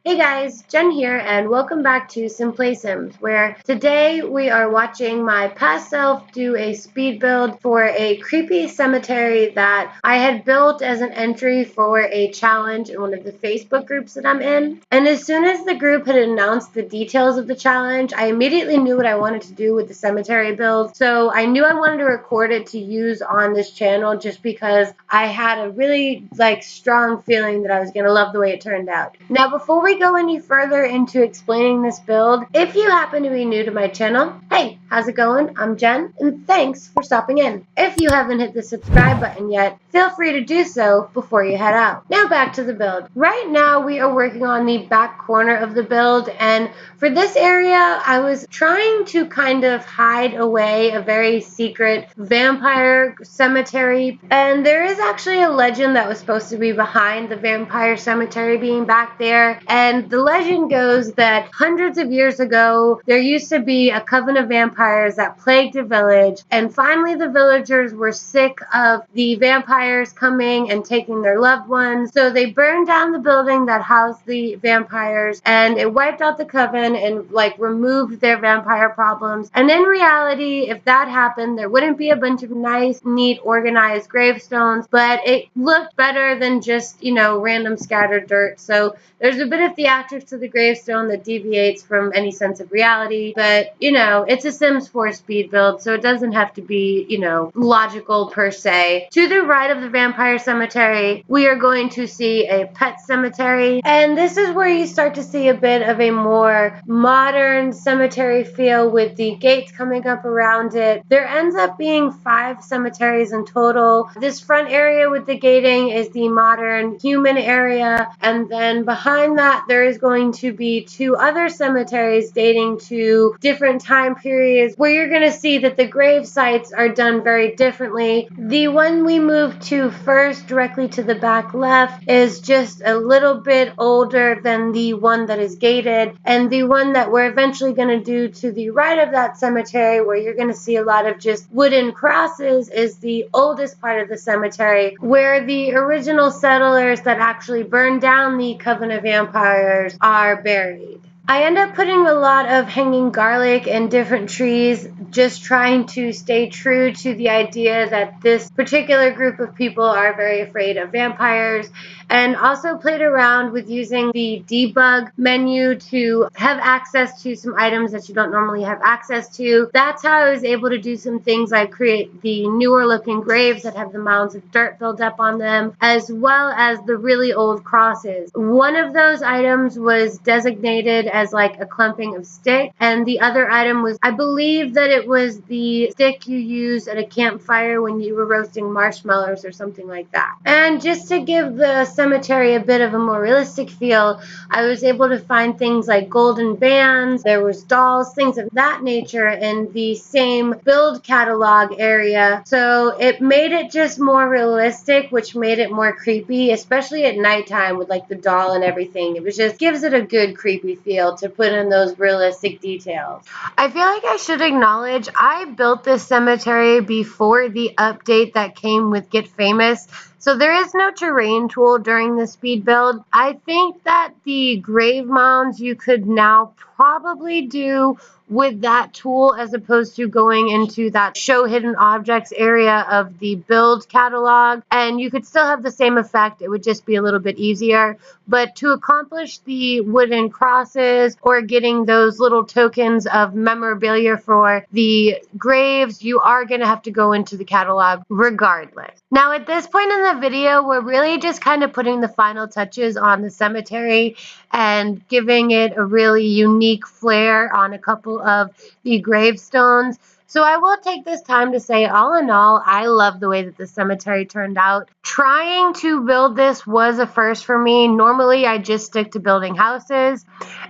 Hey guys, Jen here, and welcome back to Simplay Sims, where today we are watching my past self do a speed build for a creepy cemetery that I had built as an entry for a challenge in one of the Facebook groups that I'm in. And as soon as the group had announced the details of the challenge, I immediately knew what I wanted to do with the cemetery build. So I knew I wanted to record it to use on this channel just because I had a really strong feeling that I was going to love the way it turned out. Now, before we go any further into explaining this build, if you happen to be new to my channel, hey, how's it going? I'm Jen, and thanks for stopping in. If you haven't hit the subscribe button yet, feel free to do so before you head out. Now back to the build. Right now, we are working on the back corner of the build, and for this area, I was trying to kind of hide away a very secret vampire cemetery, and there is actually a legend that was supposed to be behind the vampire cemetery being back there, and the legend goes that hundreds of years ago, there used to be a coven of vampires that plagued a village, and finally the villagers were sick of the vampires coming and taking their loved ones, so they burned down the building that housed the vampires, and it wiped out the coven and removed their vampire problems. And in reality, if that happened, there wouldn't be a bunch of nice, neat, organized gravestones, but it looked better than just, random scattered dirt. So there's a bit of theatrics to the gravestone that deviates from any sense of reality, but, it's a Sims 4 speed build, so it doesn't have to be, logical per se. To the right of the vampire cemetery, we are going to see a pet cemetery, and this is where you start to see a bit of a more modern cemetery feel with the gates coming up around it. There ends up being 5 cemeteries in total. This front area with the gating is the modern human area, and then behind that there is going to be 2 other cemeteries dating to different time periods where you're going to see that the grave sites are done very differently. The one we moved to first, directly to the back left, is just a little bit older than the one that is gated, and the one that we're eventually going to do to the right of that cemetery, where you're going to see a lot of just wooden crosses, is the oldest part of the cemetery, where the original settlers that actually burned down the Coven of Vampires are buried. I end up putting a lot of hanging garlic and different trees, just trying to stay true to the idea that this particular group of people are very afraid of vampires, and also played around with using the debug menu to have access to some items that you don't normally have access to. That's how I was able to do some things like create the newer looking graves that have the mounds of dirt filled up on them, as well as the really old crosses. One of those items was designated as a clumping of stick, and the other item was, I believe that it was the stick you use at a campfire when you were roasting marshmallows or something like that. And just to give the cemetery a bit of a more realistic feel, I was able to find things like golden bands, there was dolls, things of that nature in the same build catalog area, so it made it just more realistic, which made it more creepy, especially at nighttime with the doll and everything. It was just gives it a good creepy feel to put in those realistic details. I feel like I should acknowledge I built this cemetery before the update that came with Get Famous, so there is no terrain tool during the speed build. I think that the grave mounds you could now probably do with that tool as opposed to going into that show hidden objects area of the build catalog, and you could still have the same effect. It would just be a little bit easier. But to accomplish the wooden crosses or getting those little tokens of memorabilia for the graves, you are going to have to go into the catalog regardless. Now at this point in the video, we're really just kind of putting the final touches on the cemetery and giving it a really unique flair on a couple of the gravestones. So I will take this time to say, all in all, I love the way that the cemetery turned out. Trying to build this was a first for me. Normally, I just stick to building houses.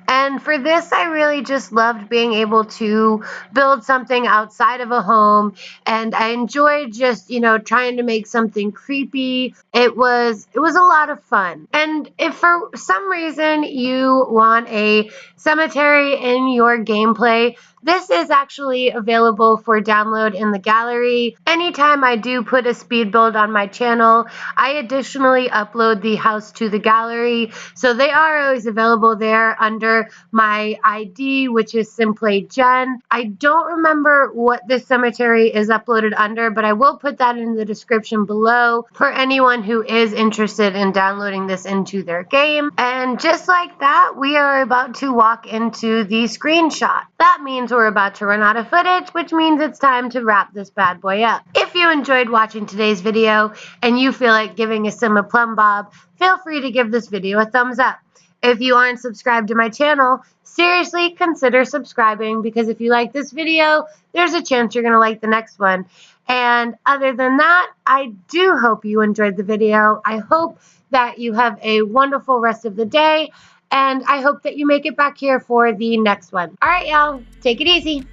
And for this, I really just loved being able to build something outside of a home. And I enjoyed just, trying to make something creepy. It was a lot of fun. And if for some reason you want a cemetery in your gameplay, This is actually available for download in the gallery. Anytime I do put a speed build on my channel, I additionally upload the house to the gallery, so they are always available there under my ID, which is Simply Jen. I don't remember what this cemetery is uploaded under, but I will put that in the description below for anyone who is interested in downloading this into their game. And just like that, we are about to walk into the screenshot. That means we're about to run out of footage, which means it's time to wrap this bad boy up. If you enjoyed watching today's video and you feel like giving a sim a plumb bob, feel free to give this video a thumbs up. If you aren't subscribed to my channel, seriously consider subscribing, because if you like this video, there's a chance you're going to like the next one. And other than that, I do hope you enjoyed the video. I hope that you have a wonderful rest of the day, and I hope that you make it back here for the next one. All right, y'all, take it easy.